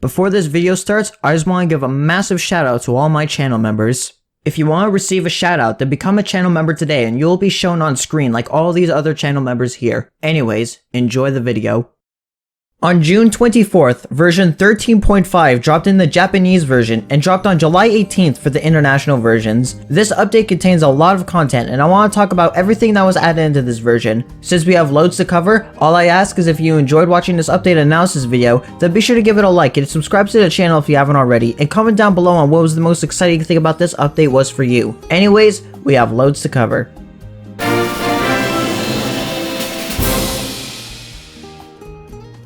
Before this video starts, I just want to give a massive shout out to all my channel members. If you want to receive a shout out, then become a channel member today and you'll be shown on screen like all these other channel members here. Anyways, enjoy the video. On June 24th, version 13.5 dropped in the Japanese version and dropped on July 18th for the international versions. This update contains a lot of content and I want to talk about everything that was added into this version. Since we have loads to cover, all I ask is if you enjoyed watching this update analysis video, then be sure to give it a like and subscribe to the channel if you haven't already, and comment down below on what was the most exciting thing about this update was for you. Anyways, we have loads to cover.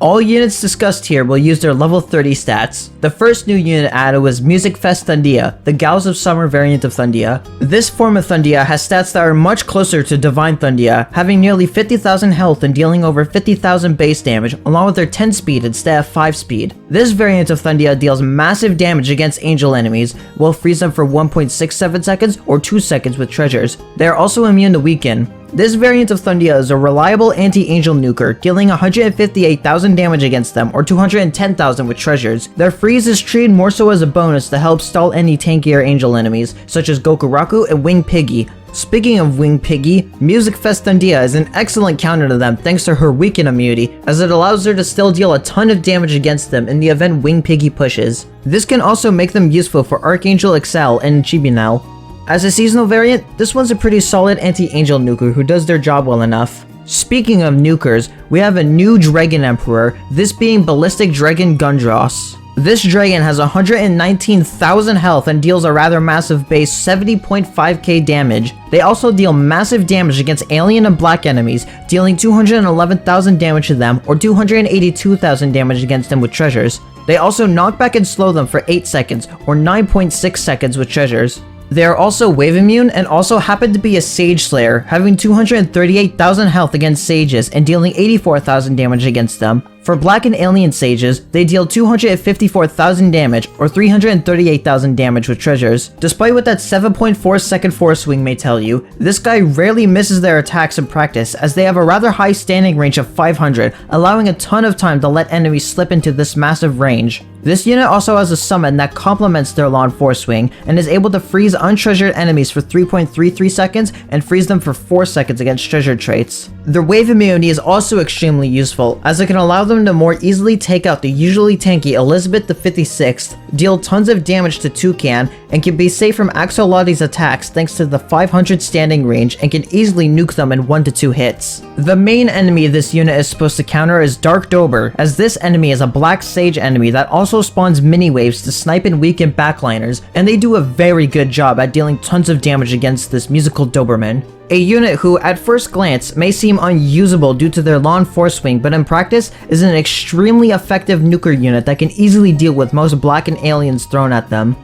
All units discussed here will use their level 30 stats. The first new unit added was Music Fest Thundia, the Gals of Summer variant of Thundia. This form of Thundia has stats that are much closer to Divine Thundia, having nearly 50,000 health and dealing over 50,000 base damage, along with their 10 speed instead of 5 speed. This variant of Thundia deals massive damage against angel enemies, will freeze them for 1.67 seconds or 2 seconds with treasures. They are also immune to weaken. This variant of Thundia is a reliable anti-angel nuker, dealing 158,000 damage against them or 210,000 with treasures. Their freeze is treated more so as a bonus to help stall any tankier angel enemies, such as Gokuraku and Wing Piggy. Speaking of Wing Piggy, Music Fest Thundia is an excellent counter to them thanks to her weaken immunity, as it allows her to still deal a ton of damage against them in the event Wing Piggy pushes. This can also make them useful for Archangel Excel and Chibinel. As a seasonal variant, this one's a pretty solid anti-angel nuker who does their job well enough. Speaking of nukers, we have a new Dragon Emperor, this being Ballistic Dragon Gundros. This dragon has 119,000 health and deals a rather massive base 70.5k damage. They also deal massive damage against alien and black enemies, dealing 211,000 damage to them or 282,000 damage against them with treasures. They also knock back and slow them for 8 seconds or 9.6 seconds with treasures. They are also wave immune and also happen to be a Sage Slayer, having 238,000 health against sages and dealing 84,000 damage against them. For black and alien sages, they deal 254,000 damage or 338,000 damage with treasures. Despite what that 7.4 second force swing may tell you, this guy rarely misses their attacks in practice as they have a rather high standing range of 500, allowing a ton of time to let enemies slip into this massive range. This unit also has a summon that complements their long force swing and is able to freeze untreasured enemies for 3.33 seconds and freeze them for 4 seconds against treasured traits. Their wave immunity is also extremely useful as it can allow them to more easily take out the usually tanky Elizabeth the 56th, deal tons of damage to Toucan, and can be safe from Axolotli's attacks thanks to the 500 standing range and can easily nuke them in 1 to 2 hits. The main enemy this unit is supposed to counter is Dark Dober, as this enemy is a black sage enemy that also spawns mini waves to snipe and weaken backliners, and they do a very good job at dealing tons of damage against this musical Doberman. A unit who, at first glance, may seem unusable due to their long force swing, but in practice is an extremely effective nuker unit that can easily deal with most black and aliens thrown at them.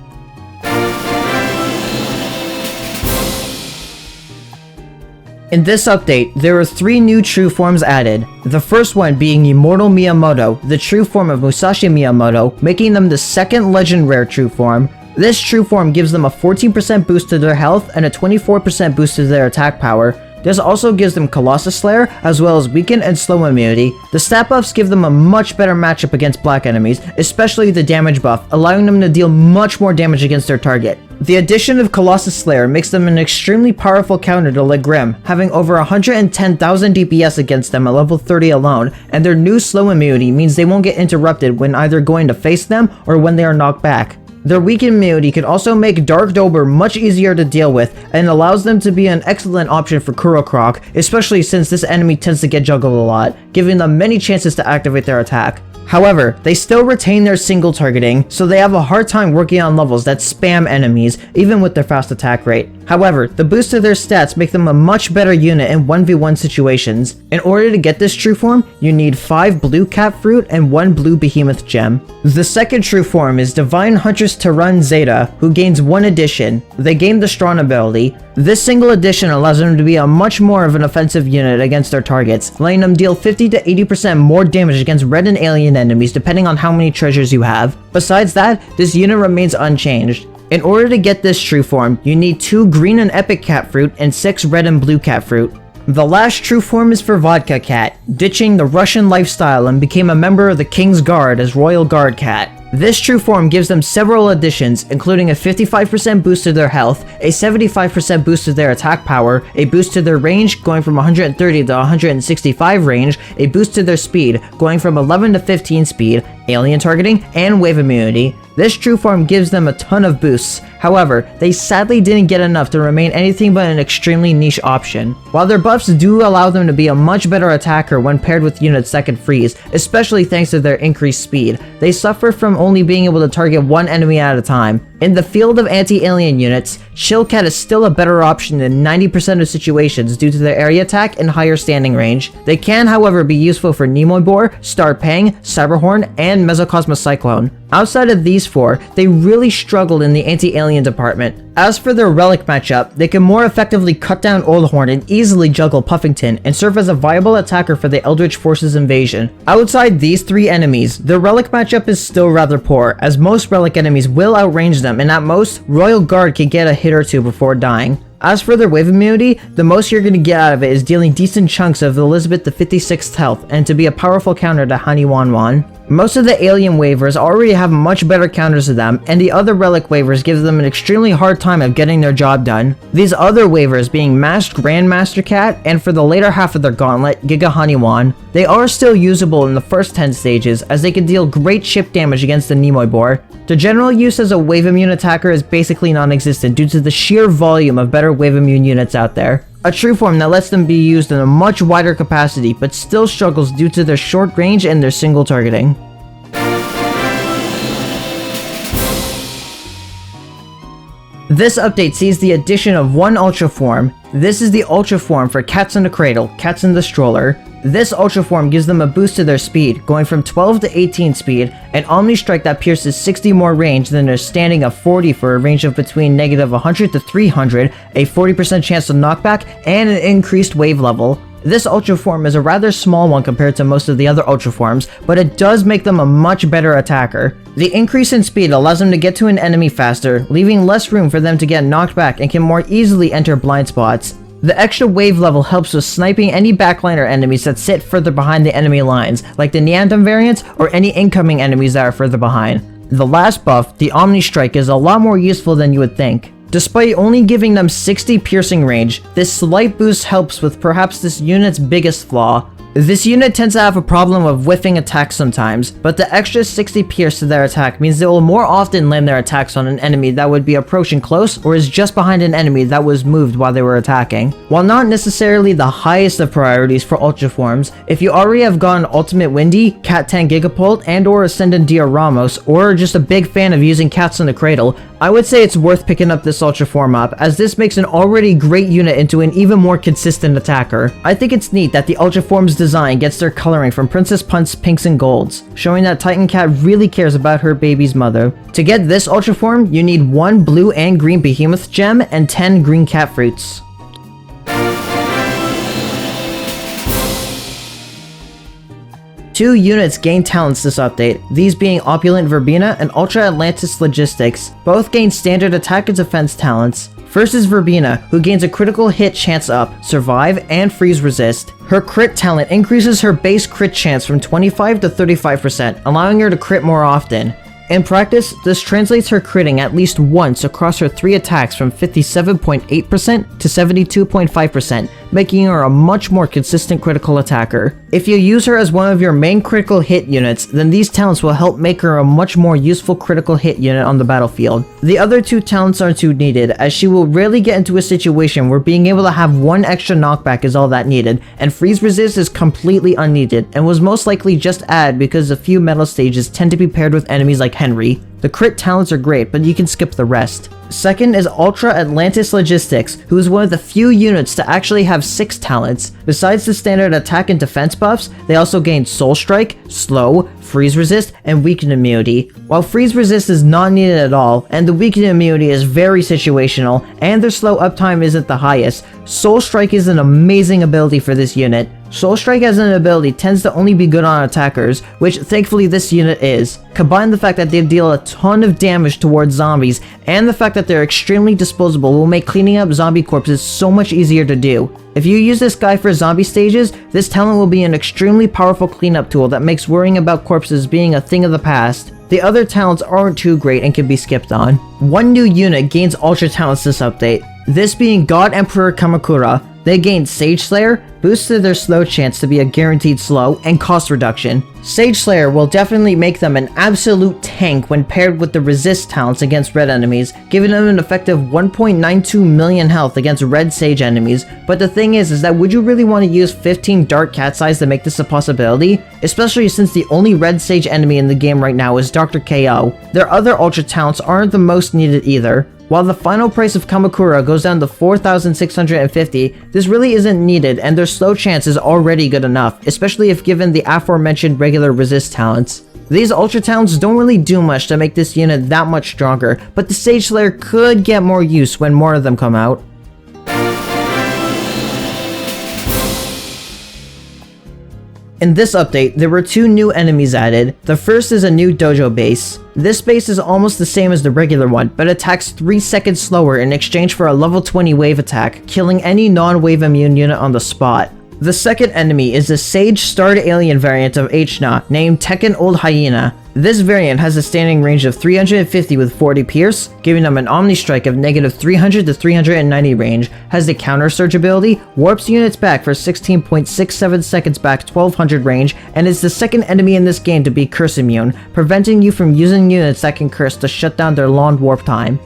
In this update, there are 3 new true forms added, the first one being Immortal Miyamoto, the true form of Musashi Miyamoto, making them the second legend rare true form. This true form gives them a 14% boost to their health and a 24% boost to their attack power. This also gives them Colossus Slayer, as well as weaken and slow immunity. The stat buffs give them a much better matchup against black enemies, especially the damage buff, allowing them to deal much more damage against their target. The addition of Colossus Slayer makes them an extremely powerful counter to Legrim, having over 110,000 DPS against them at level 30 alone, and their new slow immunity means they won't get interrupted when either going to face them or when they are knocked back. Their weakened immunity can also make Dark Dober much easier to deal with and allows them to be an excellent option for Kurokroc, especially since this enemy tends to get juggled a lot, giving them many chances to activate their attack. However, they still retain their single targeting, so they have a hard time working on levels that spam enemies, even with their fast attack rate. However, the boost to their stats make them a much better unit in 1v1 situations. In order to get this true form, you need 5 blue cat fruit and 1 blue behemoth gem. The second true form is Divine Huntress Tarun Zeta, who gains 1 addition. They gain the Strong ability. This single addition allows them to be a much more of an offensive unit against their targets, letting them deal 50 to 80% more damage against red and alien enemies depending on how many treasures you have. Besides that, this unit remains unchanged. In order to get this true form, you need 2 green and epic cat fruit and 6 red and blue cat fruit. The last true form is for Vodka Cat, ditching the Russian lifestyle and became a member of the King's Guard as Royal Guard Cat. This true form gives them several additions, including a 55% boost to their health, a 75% boost to their attack power, a boost to their range going from 130 to 165 range, a boost to their speed going from 11 to 15 speed, alien targeting, and wave immunity. This true form gives them a ton of boosts. However, they sadly didn't get enough to remain anything but an extremely niche option. While their buffs do allow them to be a much better attacker when paired with units that can freeze, especially thanks to their increased speed, they suffer from only being able to target one enemy at a time. In the field of anti-alien units, Chillcat is still a better option in 90% of situations due to their area attack and higher standing range. They can, however, be useful for Nimoy Boar, Star Pang, Cyberhorn, and Mesocosmos Cyclone. Outside of these four, they really struggled in the anti-alien department. As for their relic matchup, they can more effectively cut down Oldhorn and easily juggle Puffington and serve as a viable attacker for the Eldritch Forces invasion. Outside these three enemies, their relic matchup is still rather poor, as most relic enemies will outrange them and at most, Royal Guard can get a hit or two before dying. As for their wave immunity, the most you're going to get out of it is dealing decent chunks of Elizabeth the 56th health and to be a powerful counter to Hani Wanwan. Most of the alien waivers already have much better counters to them, and the other relic waivers give them an extremely hard time of getting their job done. These other waivers being Masked Grandmaster Cat, and for the later half of their gauntlet, Giga Haniwan. They are still usable in the first 10 stages, as they can deal great chip damage against the Nimoy Boar. Their general use as a wave immune attacker is basically non-existent due to the sheer volume of better wave immune units out there. A true form that lets them be used in a much wider capacity but still struggles due to their short range and their single targeting. This update sees the addition of one Ultra Form. This is the Ultra Form for Cats in the Cradle, Cats in the Stroller. This Ultra Form gives them a boost to their speed, going from 12 to 18 speed, an Omni Strike that pierces 60 more range than their standing of 40 for a range of between negative 100 to 300, a 40% chance of knockback, and an increased wave level. This Ultra Form is a rather small one compared to most of the other Ultra Forms, but it does make them a much better attacker. The increase in speed allows them to get to an enemy faster, leaving less room for them to get knocked back and can more easily enter blind spots. The extra wave level helps with sniping any backliner enemies that sit further behind the enemy lines, like the Neantum variants or any incoming enemies that are further behind. The last buff, the Omni Strike, is a lot more useful than you would think. Despite only giving them 60 piercing range, this slight boost helps with perhaps this unit's biggest flaw. This unit tends to have a problem of whiffing attacks sometimes, but the extra 60 pierce to their attack means they will more often land their attacks on an enemy that would be approaching close or is just behind an enemy that was moved while they were attacking. While not necessarily the highest of priorities for Ultra Forms, if you already have gotten Ultimate Windy, Cat 10 Gigapult, and or Ascendant Dia Ramos, or are just a big fan of using Cats in the Cradle, I would say it's worth picking up this Ultra Form up, as this makes an already great unit into an even more consistent attacker. I think it's neat that the Ultra Form's design gets their coloring from Princess Punt's pinks and golds, showing that Titan Cat really cares about her baby's mother. To get this Ultra Form, you need 1 blue and green Behemoth Gem and 10 green cat fruits. Two units gain talents this update, these being Opulent Verbena and Ultra Atlantis Logistics. Both gain standard attack and defense talents. First is Verbena, who gains a critical hit chance up, survive, and freeze resist. Her crit talent increases her base crit chance from 25 to 35%, allowing her to crit more often. In practice, this translates her critting at least once across her 3 attacks from 57.8% to 72.5%, making her a much more consistent critical attacker. If you use her as one of your main critical hit units, then these talents will help make her a much more useful critical hit unit on the battlefield. The other 2 talents aren't too needed, as she will rarely get into a situation where being able to have 1 extra knockback is all that needed, and freeze resist is completely unneeded, and was most likely just added because a few metal stages tend to be paired with enemies like Henry. The crit talents are great, but you can skip the rest. Second is Ultra Atlantis Logistics, who is one of the few units to actually have 6 talents. Besides the standard attack and defense buffs, they also gain Soul Strike, Slow, Freeze Resist, and Weaken Immunity. While Freeze Resist is not needed at all, and the Weaken Immunity is very situational, and their slow uptime isn't the highest, Soul Strike is an amazing ability for this unit. Soul Strike as an ability tends to only be good on attackers, which thankfully this unit is. Combine the fact that they deal a ton of damage towards zombies, and the fact that they're extremely disposable will make cleaning up zombie corpses so much easier to do. If you use this guy for zombie stages, this talent will be an extremely powerful cleanup tool that makes worrying about corpses being a thing of the past. The other talents aren't too great and can be skipped on. One new unit gains ultra talents this update, this being God Emperor Kamakura. They gained Sage Slayer, boosted their slow chance to be a guaranteed slow, and cost reduction. Sage Slayer will definitely make them an absolute tank when paired with the resist talents against red enemies, giving them an effective 1.92 million health against red Sage enemies. But the thing is that would you really want to use 15 Dark Cat's Eyes to make this a possibility? Especially since the only red Sage enemy in the game right now is Dr. KO. Their other ultra talents aren't the most needed either. While the final price of Kamakura goes down to 4,650, this really isn't needed and their slow chance is already good enough, especially if given the aforementioned regular resist talents. These ultra talents don't really do much to make this unit that much stronger, but the Sage Slayer could get more use when more of them come out. In this update, there were two new enemies added. The first is a new dojo base. This base is almost the same as the regular one, but attacks 3 seconds slower in exchange for a level 20 wave attack, killing any non-wave immune unit on the spot. The second enemy is the Sage Starred Alien variant of Hna, named Tekken Old Hyena. This variant has a standing range of 350 with 40 pierce, giving them an Omni Strike of negative 300 to 390 range, has the Counter Surge ability, warps units back for 16.67 seconds back 1200 range, and is the second enemy in this game to be curse immune, preventing you from using units that can curse to shut down their long warp time.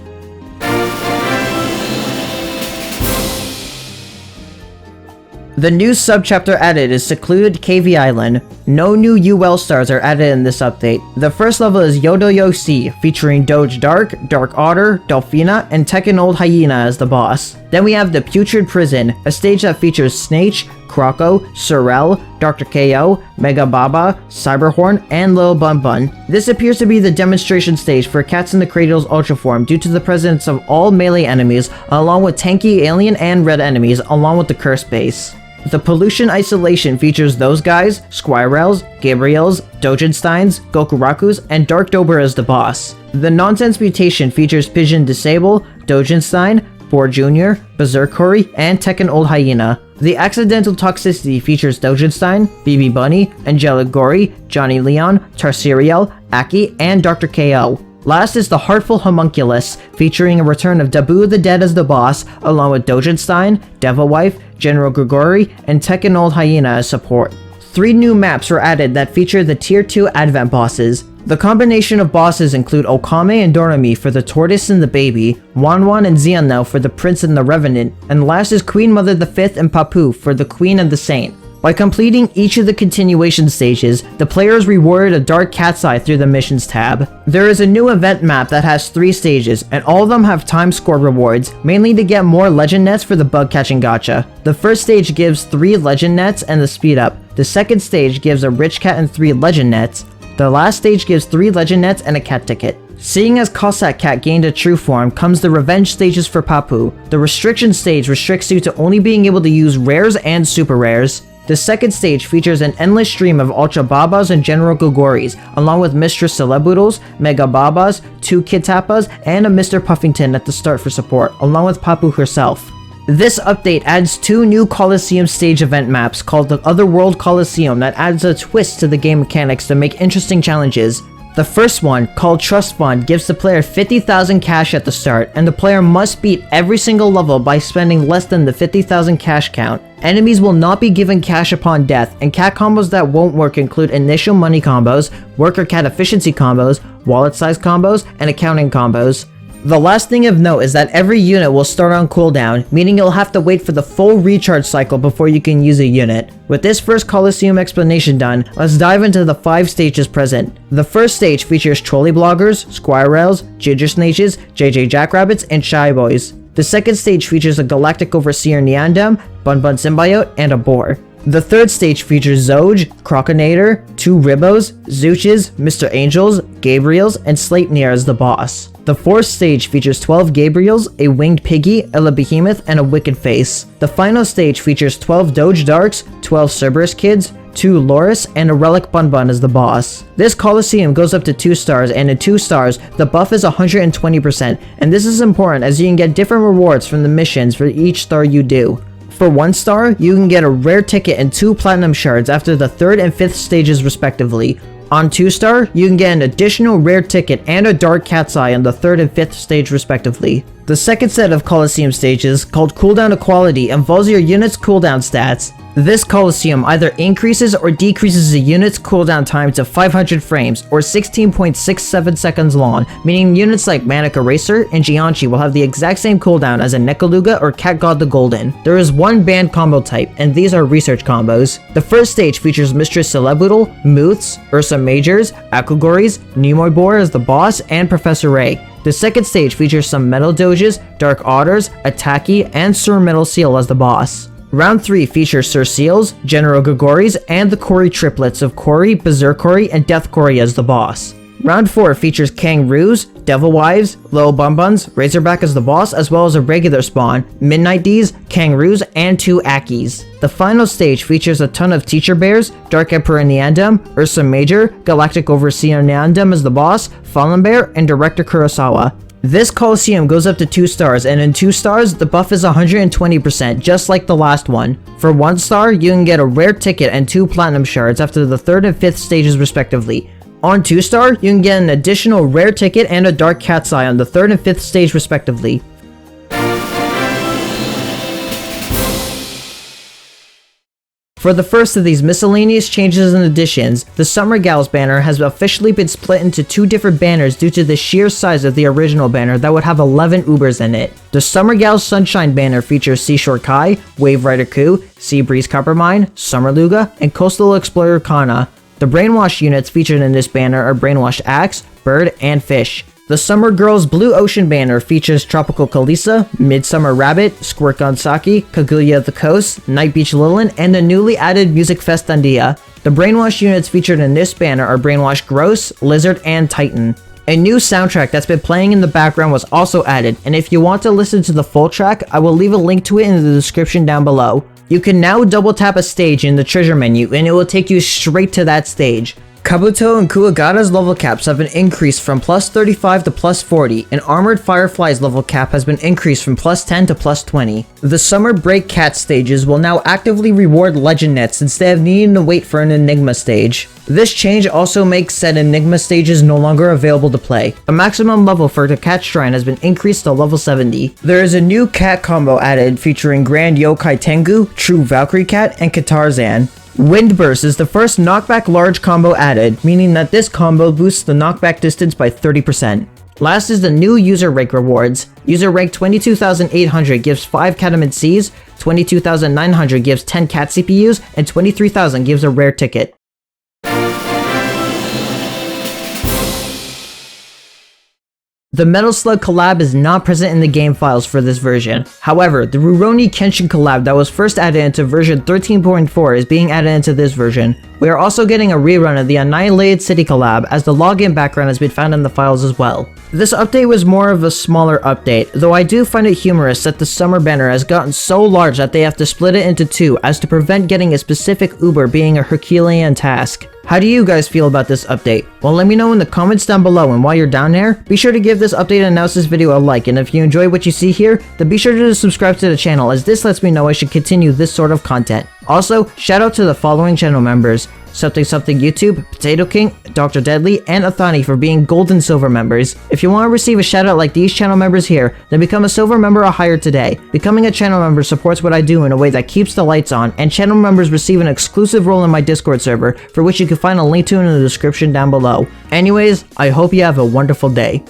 The new subchapter added is Secluded KV Island. No new UL stars are added in this update. The first level is Yodoyo Sea, featuring Doge Dark, Dark Otter, Delphina, and Tekken Old Hyena as the boss. Then we have the Putrid Prison, a stage that features Snake, Croco, Sorel, Dr. KO, Mega Baba, Cyberhorn, and Lil Bun Bun. This appears to be the demonstration stage for Cats in the Cradle's Ultra Form due to the presence of all melee enemies, along with tanky alien and red enemies, along with the curse base. The Pollution Isolation features those guys, Squirrels, Gabriels, Dojinsteins, Gokurakus, and Dark Dober as the boss. The Nonsense Mutation features Pigeon Disable, Dojinstein, Boar Jr., Berserkori, and Tekken Old Hyena. The Accidental Toxicity features Dojinstein, BB Bunny, Angelic Gory, Johnny Leon, Tarsiriel, Aki, and Dr. KO. Last is the Heartful Homunculus, featuring a return of Dabu the Dead as the boss, along with Dojinstein, Devil Wife, General Grigori, and Tekken Old Hyena as support. 3 new maps were added that feature the Tier 2 Advent bosses. The combination of bosses include Okame and Dorami for the Tortoise and the Baby, Wanwan and Xiannou for the Prince and the Revenant, and last is Queen Mother the Fifth and Papu for the Queen and the Saint. By completing each of the continuation stages, the player is rewarded a Dark Cat's Eye through the Missions tab. There is a new event map that has 3 stages, and all of them have time score rewards, mainly to get more legend nets for the bug catching gacha. The first stage gives 3 legend nets and the speed up. The second stage gives a rich cat and 3 legend nets. The last stage gives 3 legend nets and a cat ticket. Seeing as Cossack Cat gained a true form comes the revenge stages for Papu. The restriction stage restricts you to only being able to use rares and super rares. The second stage features an endless stream of Ultra Babas and General Gogoris, along with Mistress Celeboodles, Mega Babas, 2 Kitapas, and a Mr. Puffington at the start for support, along with Papu herself. This update adds 2 new Coliseum stage event maps called the Otherworld Coliseum that adds a twist to the game mechanics to make interesting challenges. The first one, called Trust Fund, gives the player 50,000 cash at the start, and the player must beat every single level by spending less than the 50,000 cash count. Enemies will not be given cash upon death, and cat combos that won't work include initial money combos, worker cat efficiency combos, wallet size combos, and accounting combos. The last thing of note is that every unit will start on cooldown, meaning you'll have to wait for the full recharge cycle before you can use a unit. With this first Coliseum explanation done, let's dive into the 5 stages present. The first stage features Trolley Bloggers, Squirrels, Ginger Snatches, JJ Jackrabbits, and Shy Boys. The second stage features a Galactic Overseer Neandam, Bun Bun Symbiote, and a Boar. The third stage features Zoj, Crocinator, 2 Ribbos, Zooches, Mr. Angels, Gabriels, and Sleipnir as the boss. The fourth stage features 12 Gabriels, a Winged Piggy, a Behemoth, and a Wicked Face. The final stage features 12 Doge Darks, 12 Cerberus Kids, 2 Loris, and a Relic Bun Bun as the boss. This Coliseum goes up to 2 stars, and at 2 stars, the buff is 120%, and this is important as you can get different rewards from the missions for each star you do. For 1 star, you can get a rare ticket and 2 platinum shards after the 3rd and 5th stages respectively. On 2 star, you can get an additional rare ticket and a dark cat's eye on the 3rd and 5th stage respectively. The second set of Coliseum stages, called Cooldown Equality, involves your unit's cooldown stats. This Coliseum either increases or decreases a unit's cooldown time to 500 frames or 16.67 seconds long, meaning units like Manic Eraser and Jianchi will have the exact same cooldown as a Nekaluga or Cat God the Golden. There is one banned combo type, and these are research combos. The first stage features Mistress Celebutal, Mooths, Ursa Majors, Akugoris, Nimoy Boar as the boss, and Professor Ray. The second stage features some Metal Doges, Dark Otters, Ataki, and Sir Metal Seal as the boss. Round 3 features Sir Seals, General Gregoris, and the Kori triplets of Kori, Berserk Kori, and Death Kori as the boss. Round 4 features Kangaroos, Devil Wives, Little Bunbuns, Razorback as the boss, as well as a regular spawn, Midnight D's, Kangaroos, and 2 Akis. The final stage features a ton of Teacher Bears, Dark Emperor Neandem, Ursa Major, Galactic Overseer Neandem as the boss, Fallen Bear, and Director Kurosawa. This Coliseum goes up to 2 stars, and in 2 stars, the buff is 120%, just like the last one. For 1 star, you can get a rare ticket and 2 platinum shards after the 3rd and 5th stages respectively. On 2 star, you can get an additional rare ticket and a dark cat's eye on the 3rd and 5th stage respectively. For the first of these miscellaneous changes and additions, the Summer Gals banner has officially been split into 2 different banners due to the sheer size of the original banner that would have 11 Ubers in it. The Summer Gals Sunshine banner features Seashore Kai, Wave Rider Ku, Sea Breeze Coppermine, Summer Luga, and Coastal Explorer Kana. The Brainwash units featured in this banner are Brainwash Axe, Bird, and Fish. The Summer Girls Blue Ocean banner features Tropical Kalisa, Midsummer Rabbit, Squirt Saki, Kaguya the Coast, Night Beach Lilin, and the newly added Music Fest Dandia. The Brainwash units featured in this banner are Brainwash Gross, Lizard, and Titan. A new soundtrack that's been playing in the background was also added, and if you want to listen to the full track, I will leave a link to it in the description down below. You can now double tap a stage in the treasure menu and it will take you straight to that stage. Kabuto and Kuwagata's level caps have been increased from plus 35 to plus 40, and Armored Firefly's level cap has been increased from plus 10 to plus 20. The Summer Break Cat stages will now actively reward Legend Nets instead of needing to wait for an Enigma stage. This change also makes said Enigma stages no longer available to play. The maximum level for the Cat Shrine has been increased to level 70. There is a new cat combo added featuring Grand Yokai Tengu, True Valkyrie Cat, and Katarzan. Windburst is the first knockback large combo added, meaning that this combo boosts the knockback distance by 30%. Last is the new user rank rewards. User rank 22,800 gives 5 Catamid Cs, 22,900 gives 10 cat CPUs, and 23,000 gives a rare ticket. The Metal Slug collab is not present in the game files for this version. However, the Rurouni Kenshin collab that was first added into version 13.4 is being added into this version. We are also getting a rerun of the Annihilated City collab, as the login background has been found in the files as well. This update was more of a smaller update, though I do find it humorous that the summer banner has gotten so large that they have to split it into 2 as to prevent getting a specific Uber being a Herculean task. How do you guys feel about this update? Well, let me know in the comments down below, and while you're down there, be sure to give this update analysis video a like, and if you enjoy what you see here, then be sure to subscribe to the channel, as this lets me know I should continue this sort of content. Also, shout out to the following channel members: Something Something YouTube, Potato King, Dr. Deadly, and Athani for being gold and silver members. If you want to receive a shout out like these channel members here, then become a silver member or higher today. Becoming a channel member supports what I do in a way that keeps the lights on, and channel members receive an exclusive role in my Discord server, for which you can find a link to in the description down below. Anyways, I hope you have a wonderful day.